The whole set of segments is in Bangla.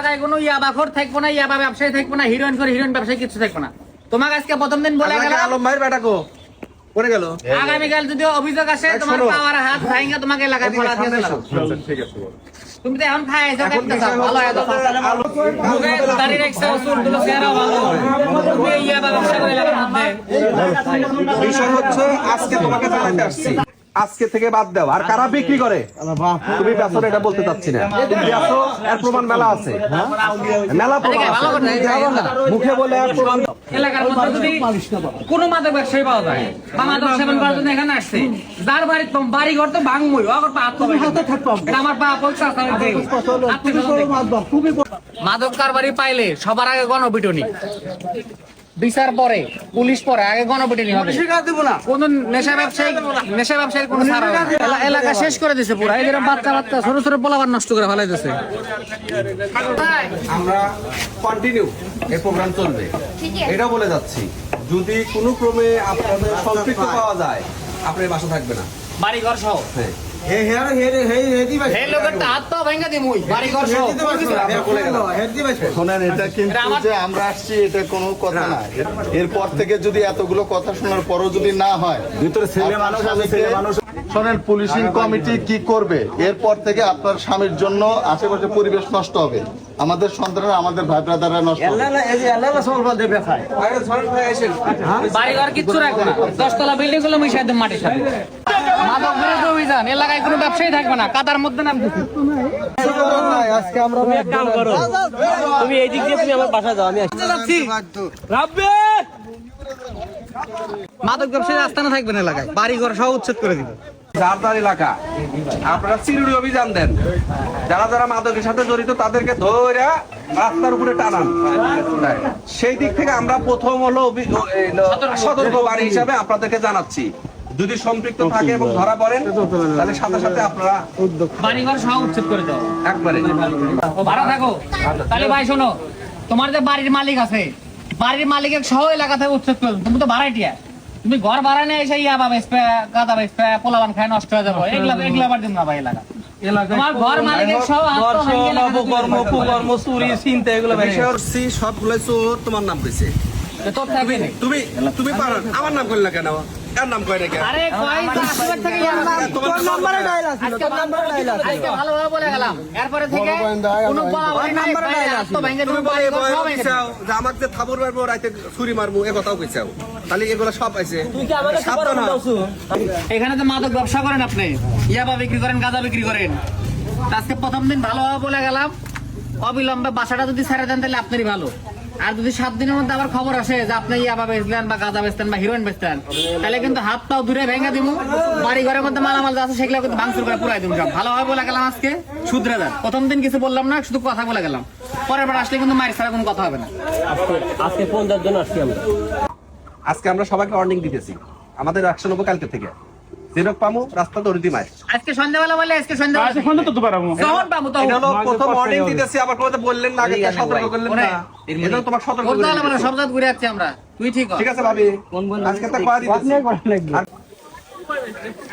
এলাকায় কোনো ইয়াবাখোর থাকবো না, ইয়াবা ব্যবসায়ী থাকবো না, হিরোইন করে হিরোইন ব্যবসায়ী কিছু থাকবো না। তোমাকে আজকে প্রথম দিন বলে গেলাম আলম ভাইয়ের বেটা কো করে গেল। আগামীকাল যদি অভিযোগ আসে তোমার পাওয়ার হাত ভাঙা তোমাকে এলাকায় ফলা দিয়ে দিলাম। ঠিক আছে, তুমি তো এখন খাইছো একটা ভালো আছে মুখে দাড়ি রাখছো চুলগুলো চেহারা ভালো তুমি ইয়াবা ব্যবসা করে এলাকার মধ্যে। বিষয় হচ্ছে আজকে তোমাকে জানাতে আসছি, আজকে থেকে বাদ দাও। আর কারা বিক্রি করে তুমি বেচো এটা বলতে চাচ্ছি না, তুমি বেচো এর প্রমাণ মেলা আছে, মেলা প্রমাণ আছে। মুখে বলে আর প্রমাণ এলাকার মধ্যে যদি কোনো মাদক ব্যবসায়ী পাওয়া যায় বা মাদক সেবন করার জন্য এখানে আসছে, যার বাড়ি ঘর তো ভাঙমই আমার পা পয়সা মাদক কারবারি পাইলে সবার আগে গণপিটুনি, বিচার পরে পুলিশ পরে, আগে গণপিটুনি হবে। কোন নেশা ব্যবসায়ী কোন এলাকা শেষ করে দিছে পুরো। এদের বাচ্চা ছোট ছোট পোলাবার নষ্ট করে ফেলাই দিছে। আমরা কন্টিনিউ এই প্রোগ্রাম চলবে, এটা বলে যাচ্ছি। যদি কোনো ক্রমে আপনাদের সম্পৃক্ত পাওয়া যায়, আপনার বাসা থাকবে না, বাড়ি ঘর সহ। শোনেন, এটা কিন্তু যে আমরা আসছি এটা কোনো কথা না। এরপর থেকে যদি এতগুলো কথা শোনার পরও যদি না হয়, ভিতরে ছেলে মানুষ শোনেন, পুলিশিং কমিটি কি করবে? এরপর থেকে আপনার স্বামীর জন্য আশেপাশে পরিবেশ নষ্ট হবে, আমাদের সন্তানরা, আমাদের ভাই ব্রাদাররা নষ্ট হবে। বাড়িঘর কিচ্ছু রাখবো না, 10 তলা বিল্ডিং গুলো মিশাই দেব মাটির সাথে। মাদক বিরোধী অভিযান, এলাকায় কোনো ব্যবসায়ী থাকবে না, কাদার মধ্যে নামতেছে। তুমি এই দিক দিয়ে তুমি আমার বাসা যাও, আমি মাদক ব্যবসায়ী আস্তানা থাকবে না এলাকায়, বাড়িঘর সহ উচ্ছেদ করে দিবে। যার এলাকা আপনারা চিরুড়ি অভিযান দেন, যারা যারা মাদকের সাথে জড়িত তাদেরকে ধরে রাস্তার উপরে টানান। সেই দিক থেকে আমরা প্রথম হলো সতর্ক বাণী হিসাবে আপনাদেরকে জানাচ্ছি। যদি সম্পৃক্ত থাকে এবং ধরা পড়েন, তাহলে সাথে সাথে আপনারা বাড়িঘর সহ উচ্ছেদ করে দাও একবারে ভাড়া থাকো। তাহলে ভাই শোনো, তোমার যে বাড়ির মালিক আছে, বাড়ির মালিকের সহ এলাকা থেকে উচ্ছেদ করে দাও। তুমি তো ভাড়াটিয়া, তুমি ঘর ভাড়া নিয়ে এসে ইয়াবা বেচবে, গাঁদা বেচবে, পোলাবান খায় নষ্ট হয়ে যাবো, এগুলা বার দিন না ভাই এলাকা। তোমার ঘর মালিকের সহ কর্ম চুরি চিন্তা এগুলো সবগুলো চোর তোমার নাম কইছে, তোর থাকবে না। তুমি পারেন, আমার নাম করলে কেন? কার নাম কয় না কেন? আরে কই রাস্তার থেকে তোর নম্বরে ডায়াল আছে, তোর নম্বরে ডায়াল আছে। আজকে ভালোভাবে বলে গেলাম, এরপরে থেকে কোনো বলাবলি নাই, তো ভাঙে তুমি বলে কইছাও যে আমাকে থাবর মারবো, রাতে ছুরি মারবো, এই কথাও কইছাও। তাহলে এগুলো সব আছে। তুই কি আমাকে সাবধান দাওছো? এখানে তো মাদক ব্যবসা করেন আপনি, ইয়াবা বিক্রি করেন, গাঁজা বিক্রি করেন। আজকে প্রথম দিন ভালোভাবে বলে গেলাম, অবিলম্বে বাসাটা যদি ছেড়ে দেন তাহলে আপনারই ভালো। আর যদি 7 দিনের মধ্যে আবার খবর আসে যে আপনি ইয়াবা বেচলেন বা গাঁজা বেচতেন বা হিরোইন বেচতেন, তাহলে কিন্তু হাত পাও দূরে ভেঙে দিব, বাড়ি ঘরের মধ্যে মালামাল যা আছে সেগুলো কিন্তু ভাঙচুর করে পুরাই দিব। সব ভালোভাবে বলে গেলাম, আজকে শুধরে দেন। প্রথম দিন কিছু বললাম না, শুধু কথা বলে গেলাম, পরের বার আসলে কিন্তু মায়ের ছাড়া কোনো কথা হবে না। আজকে ফোন দেওয়ার জন্য আসছি আমরা। আজকে আমরা সবাইকে ওয়ার্নিং দিতেছি, আমাদের অ্যাকশন হবে কালকে থেকে। যেরক পামু রাস্তা দড়ি মার। আজকে সন্ধ্যাবেলা বলে আজকে সন্ধ্যা তো পারবো, যখন পাবো তখন। এটা হলো প্রথম ওয়ার্নিং দিতেছি, আবার কথা বললেন না, আগে সতর্ক করলেন না। এটা তোমার সতর্ক করতে হলো মানে সব জায়গা ঘুরে যাচ্ছি আমরা। তুই ঠিক ঠিক আছে ভাবি, আজকে তো কয়া দিতেছি।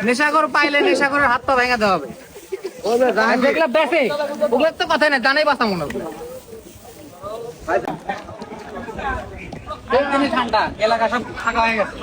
নেশাখোর পাইলে নেশাখোরের হাত পা ভেঙে দেওয়া হবে। যেগুলো বেঁচে ওগুলোর তো কথাই না, জানাই বাঁচা মনে হবে। ঠান্ডা এলাকা সব ফাঁকা হয়ে গেছে।